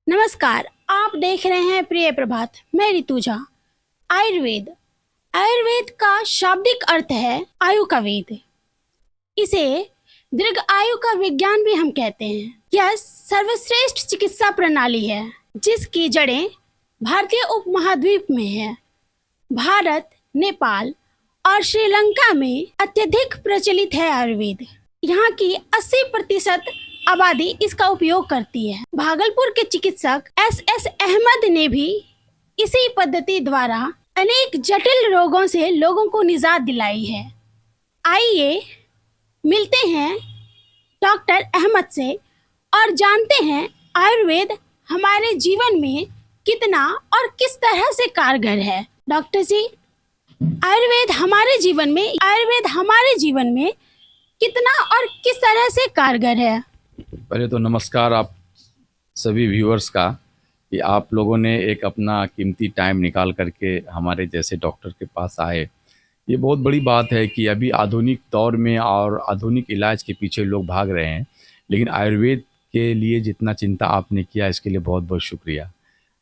नमस्कार, आप देख रहे हैं प्रिय प्रभात। मैं ऋतु झा। आयुर्वेद का शाब्दिक अर्थ है आयु का वेद। इसे दीर्घ आयु का विज्ञान भी हम कहते हैं। यह सर्वश्रेष्ठ चिकित्सा प्रणाली है जिसकी जड़ें भारतीय उपमहाद्वीप में है। भारत, नेपाल और श्रीलंका में अत्यधिक प्रचलित है आयुर्वेद। यहाँ की 80% आबादी इसका उपयोग करती है। भागलपुर के चिकित्सक एस अहमद ने भी इसी पद्धति द्वारा अनेक जटिल रोगों से लोगों को निजात दिलाई है। आइए मिलते हैं डॉक्टर अहमद से और जानते हैं आयुर्वेद हमारे जीवन में कितना और किस तरह से कारगर है। डॉक्टर जी, आयुर्वेद हमारे जीवन में कितना और किस तरह से कारगर है? पहले तो नमस्कार आप सभी व्यूअर्स का कि आप लोगों ने एक अपना कीमती टाइम निकाल करके हमारे जैसे डॉक्टर के पास आए। ये बहुत बड़ी बात है कि अभी आधुनिक दौर में और आधुनिक इलाज के पीछे लोग भाग रहे हैं, लेकिन आयुर्वेद के लिए जितना चिंता आपने किया इसके लिए बहुत बहुत शुक्रिया।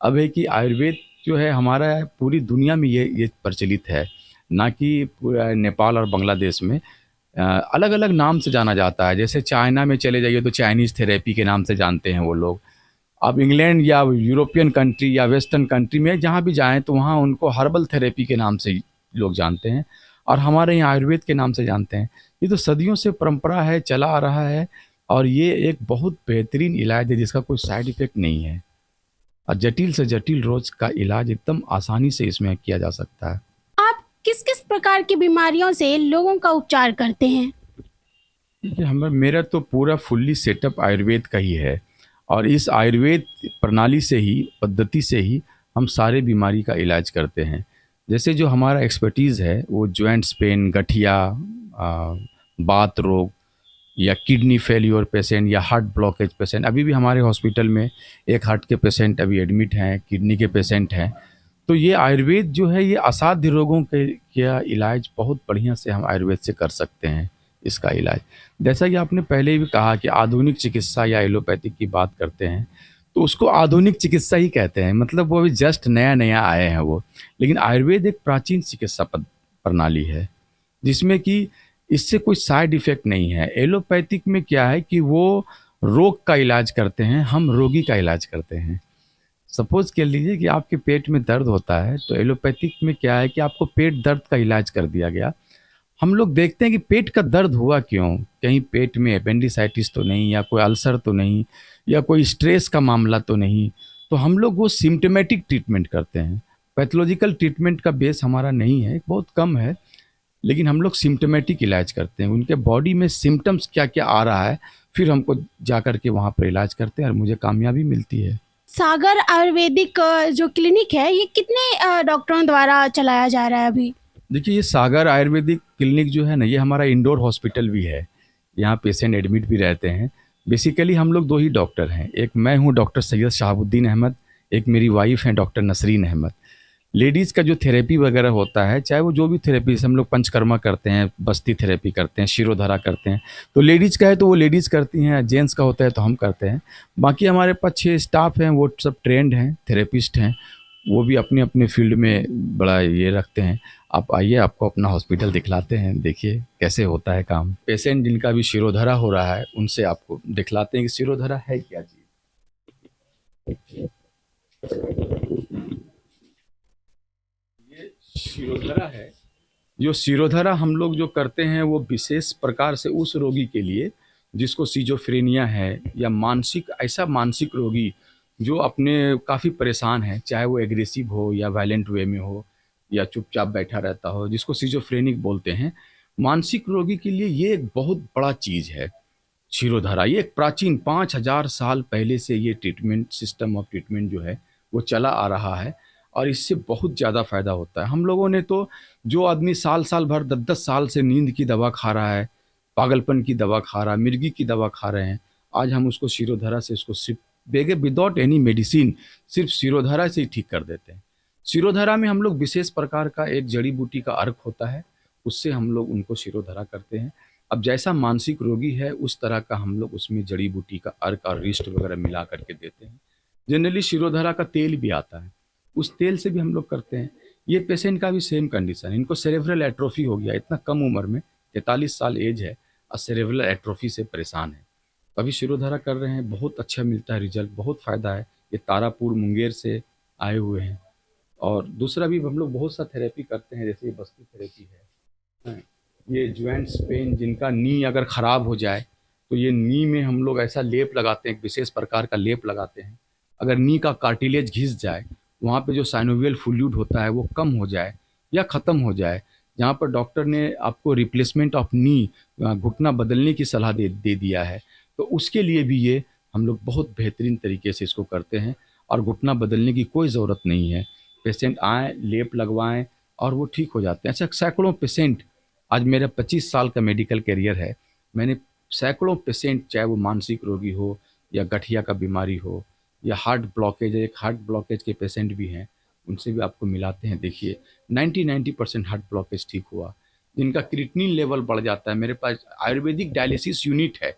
अब है कि आयुर्वेद जो है हमारा पूरी दुनिया में ये प्रचलित है, ना कि नेपाल और बांग्लादेश में अलग अलग नाम से जाना जाता है। जैसे चाइना में चले जाइए तो चाइनीज़ थेरेपी के नाम से जानते हैं वो लोग। अब इंग्लैंड या यूरोपियन कंट्री या वेस्टर्न कंट्री में जहाँ भी जाएं तो वहाँ उनको हर्बल थेरेपी के नाम से लोग जानते हैं और हमारे यहाँ आयुर्वेद के नाम से जानते हैं। ये तो सदियों से परंपरा है, चला आ रहा है और ये एक बहुत बेहतरीन इलाज है जिसका कोई साइड इफ़ेक्ट नहीं है और जटिल से जटिल रोग का इलाज एकदम आसानी से इसमें किया जा सकता है। किस किस प्रकार की बीमारियों से लोगों का उपचार करते हैं? मेरा तो पूरा फुल्ली सेटअप आयुर्वेद का ही है और इस आयुर्वेद प्रणाली से ही, पद्धति से ही हम सारे बीमारी का इलाज करते हैं। जैसे जो हमारा एक्सपर्टीज़ है वो जॉइंट्स पेन, गठिया, बात रोग या किडनी फेल्योर पेशेंट या हार्ट ब्लॉकेज पेशेंट। अभी भी हमारे हॉस्पिटल में एक हार्ट के पेशेंट अभी एडमिट हैं, किडनी के पेशेंट हैं। तो ये आयुर्वेद जो है ये असाध्य रोगों के इलाज बहुत बढ़िया से हम आयुर्वेद से कर सकते हैं इसका इलाज। जैसा कि आपने पहले भी कहा कि आधुनिक चिकित्सा या एलोपैथिक की बात करते हैं तो उसको आधुनिक चिकित्सा ही कहते हैं, मतलब वो अभी जस्ट नया आए हैं वो। लेकिन आयुर्वेद एक प्राचीन चिकित्सा प्रणाली है जिसमें कि इससे कोई साइड इफ़ेक्ट नहीं है। एलोपैथिक में क्या है कि वो रोग का इलाज करते हैं, हम रोगी का इलाज करते हैं। सपोज कर लीजिए कि आपके पेट में दर्द होता है तो एलोपैथिक में क्या है कि आपको पेट दर्द का इलाज कर दिया गया। हम लोग देखते हैं कि पेट का दर्द हुआ क्यों, कहीं पेट में एपेंडिसाइटिस तो नहीं या कोई अल्सर तो नहीं या कोई स्ट्रेस का मामला तो नहीं, तो हम लोग वो सिम्टोमेटिक ट्रीटमेंट करते हैं। पैथोलॉजिकल ट्रीटमेंट का बेस हमारा नहीं है, बहुत कम है, लेकिन हम लोग सिम्टोमेटिक इलाज करते हैं। उनके बॉडी में सिम्टम्स क्या क्या आ रहा है फिर हमको जा कर के वहाँ पर इलाज करते हैं और मुझे कामयाबी मिलती है। सागर आयुर्वेदिक जो क्लिनिक है ये कितने डॉक्टरों द्वारा चलाया जा रहा है अभी? देखिए, ये सागर आयुर्वेदिक क्लिनिक जो है ना, ये हमारा इंडोर हॉस्पिटल भी है। यहाँ पेशेंट एडमिट भी रहते हैं। बेसिकली हम लोग दो ही डॉक्टर हैं, एक मैं हूँ डॉक्टर सैयद शहाबुद्दीन अहमद, एक मेरी वाइफ हैं डॉक्टर नसरीन अहमद। लेडीज़ का जो थेरेपी वगैरह होता है, चाहे वो जो भी थेरेपी, जैसे हम लोग पंचकर्मा करते हैं, बस्ती थेरेपी करते हैं, शिरोधारा करते हैं, तो लेडीज़ का है तो वो लेडीज़ करती हैं, जेंट्स का होता है तो हम करते हैं। बाकी हमारे पास 6 स्टाफ हैं, वो सब ट्रेंड हैं, थेरेपिस्ट हैं, वो भी अपने अपने फील्ड में बड़ा ये रखते हैं। आप आइए, आपको अपना हॉस्पिटल दिखलाते हैं, देखिए कैसे होता है काम। पेशेंट जिनका भी शिरोधारा हो रहा है उनसे आपको दिखलाते हैं कि शिरोधारा है क्या चीज़। शिरोधारा है, जो शिरोधारा हम लोग जो करते हैं वो विशेष प्रकार से उस रोगी के लिए जिसको सिजोफ्रेनिया है या मानसिक, ऐसा मानसिक रोगी जो अपने काफ़ी परेशान है, चाहे वो एग्रेसिव हो या वायलेंट वे में हो या चुपचाप बैठा रहता हो, जिसको सिजोफ्रेनिक बोलते हैं। मानसिक रोगी के लिए ये एक बहुत बड़ा चीज़ है शिरोधारा। ये एक प्राचीन 5000 साल पहले से ये ट्रीटमेंट, सिस्टम ऑफ ट्रीटमेंट जो है वो चला आ रहा है और इससे बहुत ज़्यादा फ़ायदा होता है। हम लोगों ने तो, जो आदमी साल भर 10 साल से नींद की दवा खा रहा है, पागलपन की दवा खा रहा है, मिर्गी की दवा खा रहे हैं, आज हम उसको शिरोधारा से उसको सिर्फ विदाउट एनी मेडिसिन, सिर्फ शिरोधारा से ही ठीक कर देते हैं। शिरोधारा में हम लोग विशेष प्रकार का एक जड़ी बूटी का अर्क होता है, उससे हम लोग उनको शिरोधारा करते हैं। अब जैसा मानसिक रोगी है उस तरह का हम लोग उसमें जड़ी बूटी का अर्क और रिष्ट वगैरह मिला करके देते हैं। जनरली शिरोधारा का तेल भी आता है, उस तेल से भी हम लोग करते हैं। ये पेशेंट का भी सेम कंडीशन है, इनको सेरेब्रल एट्रोफी हो गया, इतना कम उम्र में 43 साल एज है और सेरेब्रल एट्रोफी से परेशान है। अभी शिरोधारा कर रहे हैं, बहुत अच्छा मिलता है रिजल्ट, बहुत फ़ायदा है। ये तारापुर मुंगेर से आए हुए हैं। और दूसरा भी हम लोग बहुत सा थेरेपी करते हैं, जैसे बस्ती थेरेपी है। ये ज्वाइंट्स पेन, जिनका नी अगर ख़राब हो जाए तो ये नी में हम लोग ऐसा लेप लगाते हैं, एक विशेष प्रकार का लेप लगाते हैं। अगर नी का कार्टिलेज घिस जाए, वहाँ पे जो साइनोवियल फ्लूइड होता है वो कम हो जाए या ख़त्म हो जाए, जहाँ पर डॉक्टर ने आपको रिप्लेसमेंट ऑफ नी, घुटना बदलने की सलाह दे दिया है, तो उसके लिए भी ये हम लोग बहुत बेहतरीन तरीके से इसको करते हैं। और घुटना बदलने की कोई ज़रूरत नहीं है, पेशेंट आएँ, लेप लगवाएं और वो ठीक हो जाते हैं। ऐसे सैकड़ों पेशेंट, आज मेरा 25 साल का मेडिकल करियर है, मैंने सैकड़ों पेशेंट, चाहे वो मानसिक रोगी हो या गठिया का बीमारी हो या हार्ट ब्लॉकेज, एक हार्ट ब्लॉकेज के पेशेंट भी हैं, उनसे भी आपको मिलाते हैं। देखिए 90% हार्ट ब्लॉकेज ठीक हुआ। जिनका क्रिएटिनिन लेवल बढ़ जाता है, मेरे पास आयुर्वेदिक डायलिसिस यूनिट है।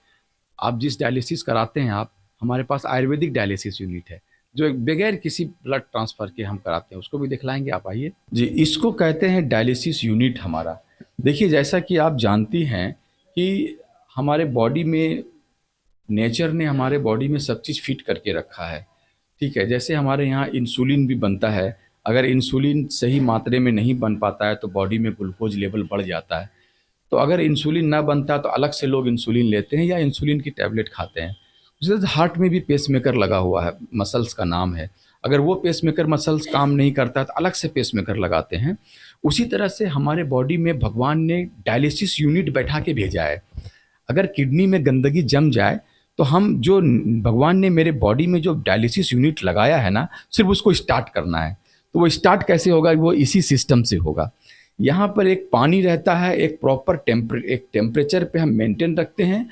आप जिस डायलिसिस कराते हैं, आप हमारे पास आयुर्वेदिक डायलिसिस यूनिट है जो बगैर किसी ब्लड ट्रांसफ़र के हम कराते हैं, उसको भी दिखलाएंगे आप, आइए जी। इसको कहते हैं डायलिसिस यूनिट हमारा। देखिए जैसा कि आप जानती हैं कि हमारे बॉडी में नेचर ने हमारे बॉडी में सब चीज़ फिट करके रखा है, ठीक है। जैसे हमारे यहाँ इंसुलिन भी बनता है, अगर इंसुलिन सही मात्रे में नहीं बन पाता है तो बॉडी में ग्लूकोज लेवल बढ़ जाता है। तो अगर इंसुलिन ना बनता तो अलग से लोग इंसुलिन लेते हैं या इंसुलिन की टैबलेट खाते हैं। उसी तरह हार्ट में भी पेसमेकर लगा हुआ है, मसल्स का नाम है। अगर वो पेसमेकर मसल्स काम नहीं करता तो अलग से पेसमेकर लगाते हैं। उसी तरह से हमारे बॉडी में भगवान ने डायलिसिस यूनिट बैठा के भेजा है। अगर किडनी में गंदगी जम जाए तो हम जो भगवान ने मेरे बॉडी में जो डायलिसिस यूनिट लगाया है ना, सिर्फ उसको स्टार्ट करना है। तो वो स्टार्ट कैसे होगा? वो इसी सिस्टम से होगा। यहाँ पर एक पानी रहता है, एक प्रॉपर टेम्परेचर पे हम मेंटेन रखते हैं।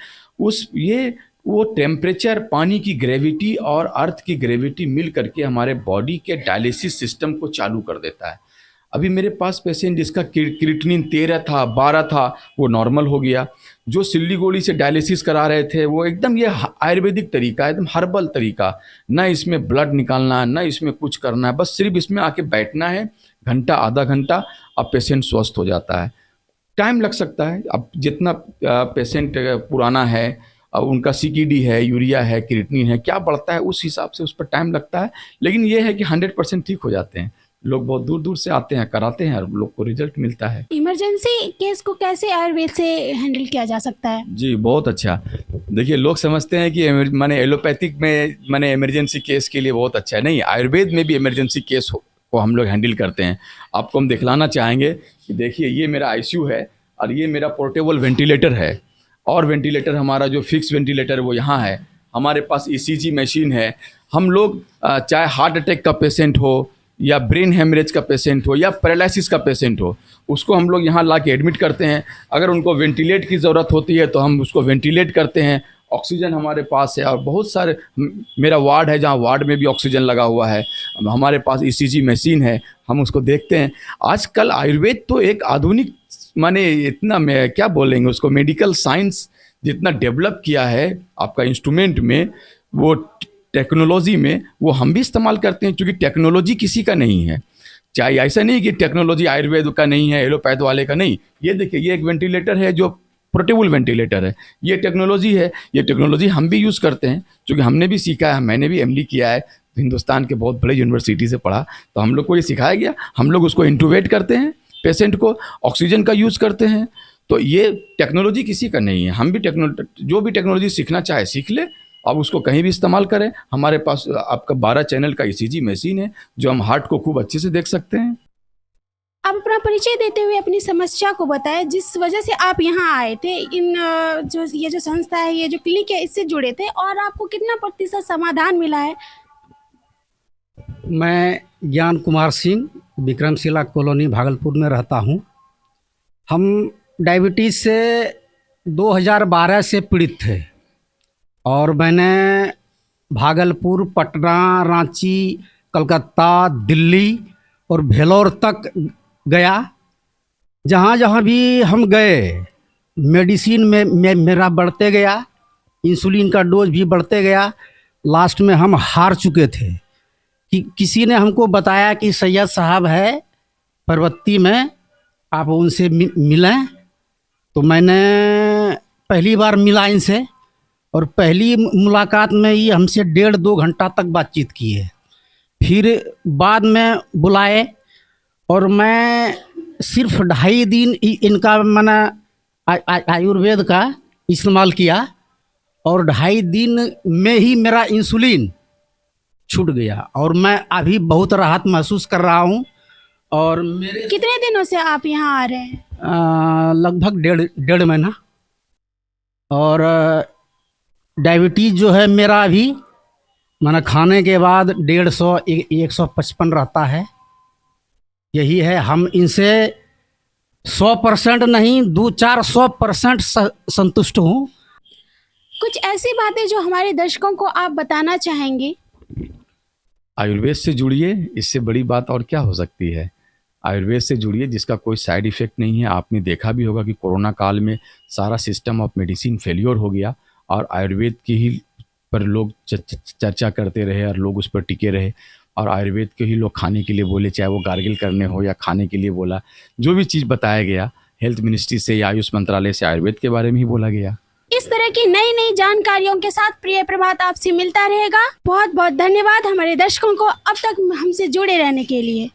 वो टेम्परेचर, पानी की ग्रेविटी और अर्थ की ग्रेविटी मिल करके हमारे बॉडी के डायलिसिस सिस्टम को चालू कर देता है। अभी मेरे पास पेशेंट जिसका क्रिएटिनिन 13 था, 12 था, वो नॉर्मल हो गया। जो सिल्लीगुड़ी से डायलिसिस करा रहे थे, वो एकदम ये आयुर्वेदिक तरीका, एकदम हर्बल तरीका, ना इसमें ब्लड निकालना है, ना इसमें कुछ करना है, बस सिर्फ इसमें आके बैठना है घंटा, आधा घंटा, अब पेशेंट स्वस्थ हो जाता है। टाइम लग सकता है, अब जितना पेशेंट पुराना है, उनका CKD है, यूरिया है, क्रिएटिनिन है, क्या बढ़ता है उस हिसाब से उस पर टाइम लगता है। लेकिन ये है कि 100% ठीक हो जाते हैं। लोग बहुत दूर दूर से आते हैं, कराते हैं और लोग को रिजल्ट मिलता है। इमरजेंसी केस को कैसे आयुर्वेद से हैंडल किया जा सकता है? जी बहुत अच्छा। देखिए लोग समझते हैं कि माने एलोपैथिक में माने इमरजेंसी केस के लिए बहुत अच्छा है, नहीं, आयुर्वेद में भी इमरजेंसी केस को हम लोग हैंडल करते हैं। आपको हम दिखलाना चाहेंगे कि देखिए ये मेरा ICU है और ये मेरा पोर्टेबल वेंटिलेटर है, और वेंटिलेटर हमारा जो फिक्स वेंटिलेटर वो यहाँ है। हमारे पास ECG मशीन है। हम लोग चाहे हार्ट अटैक का पेशेंट हो या ब्रेन हेमरेज का पेशेंट हो या पैरालिसिस का पेशेंट हो, उसको हम लोग यहाँ ला के एडमिट करते हैं। अगर उनको वेंटिलेट की ज़रूरत होती है तो हम उसको वेंटिलेट करते हैं। ऑक्सीजन हमारे पास है और बहुत सारे, मेरा वार्ड है जहाँ वार्ड में भी ऑक्सीजन लगा हुआ है। हमारे पास ECG मशीन है, हम उसको देखते हैं। आजकल आयुर्वेद तो एक आधुनिक, माने इतना मैं क्या बोलेंगे उसको, मेडिकल साइंस जितना डेवलप किया है आपका इंस्ट्रूमेंट में, वो टेक्नोलॉजी में, वो हम भी इस्तेमाल करते हैं, क्योंकि टेक्नोलॉजी किसी का नहीं है। चाहे ऐसा नहीं कि टेक्नोलॉजी आयुर्वेद का नहीं है, एलोपैथ वाले का नहीं। ये देखिए ये एक वेंटिलेटर है जो पोर्टेबल वेंटिलेटर है, ये टेक्नोलॉजी है। ये टेक्नोलॉजी हम भी यूज़ करते हैं, क्योंकि हमने भी सीखा है। मैंने भी MD किया है, हिंदुस्तान के बहुत बड़े यूनिवर्सिटी से पढ़ा, तो हम लोग को ये सिखाया गया। हम लोग उसको इंट्यूबेट करते हैं, पेशेंट को ऑक्सीजन का यूज़ करते हैं। तो ये टेक्नोलॉजी किसी का नहीं है। हम भी जो भी टेक्नोलॉजी सीखना चाहे सीख ले, अब उसको कहीं भी इस्तेमाल करें। हमारे पास आपका 12 चैनल का ECG मशीन है जो हम हार्ट को खूब अच्छे से देख सकते हैं। आप अपना परिचय देते हुए अपनी समस्या को बताएं, जिस वजह से आप यहाँ आए थे। ये जो संस्था है, ये जो क्लिनिक है, इससे जुड़े थे, और आपको कितना प्रतिशत समाधान मिला है? मैं ज्ञान कुमार सिंह, विक्रमशिला कॉलोनी, भागलपुर में रहता हूँ। हम डायबिटीज़ से 2012 से पीड़ित थे और मैंने भागलपुर, पटना, रांची, कलकत्ता, दिल्ली और भेलोर तक गया। जहाँ जहाँ भी हम गए, मेडिसिन में मेरा बढ़ते गया, इंसुलिन का डोज भी बढ़ते गया। लास्ट में हम हार चुके थे कि किसी ने हमको बताया कि सैयद साहब है परबत्ती में, आप उनसे मिलें। तो मैंने पहली बार मिला इनसे, और पहली मुलाकात में ही हमसे 1.5-2 घंटा तक बातचीत की है। फिर बाद में बुलाए, और मैं सिर्फ 2.5 दिन इनका मैंने आयुर्वेद का इस्तेमाल किया, और 2.5 दिन में ही मेरा इंसुलिन छूट गया, और मैं अभी बहुत राहत महसूस कर रहा हूँ। और मेरे कितने दिनों से आप यहाँ आ रहे हैं? लगभग 1.5 महीना। और डायबिटीज़ जो है मेरा अभी मैंने खाने के बाद 150-155 रहता है। यही है, हम इनसे 100% नहीं 200-400% संतुष्ट हूँ। कुछ ऐसी बातें जो हमारे दर्शकों को आप बताना चाहेंगे? आयुर्वेद से जुड़िए, इससे बड़ी बात और क्या हो सकती है। आयुर्वेद से जुड़िए जिसका कोई साइड इफ़ेक्ट नहीं है। आपने देखा भी होगा कि कोरोना काल में सारा सिस्टम ऑफ मेडिसिन फेल्योर हो गया, और आयुर्वेद की ही पर लोग चर्चा करते रहे और लोग उस पर टिके रहे, और आयुर्वेद के ही लोग खाने के लिए बोले, चाहे वो गार्गिल करने हो या खाने के लिए बोला। जो भी चीज़ बताया गया हेल्थ मिनिस्ट्री से या आयुष मंत्रालय से, आयुर्वेद के बारे में ही बोला गया। इस तरह की नई नई जानकारियों के साथ प्रिय प्रभात आपसे मिलता रहेगा। बहुत बहुत धन्यवाद हमारे दर्शकों को अब तक हमसे जुड़े रहने के लिए।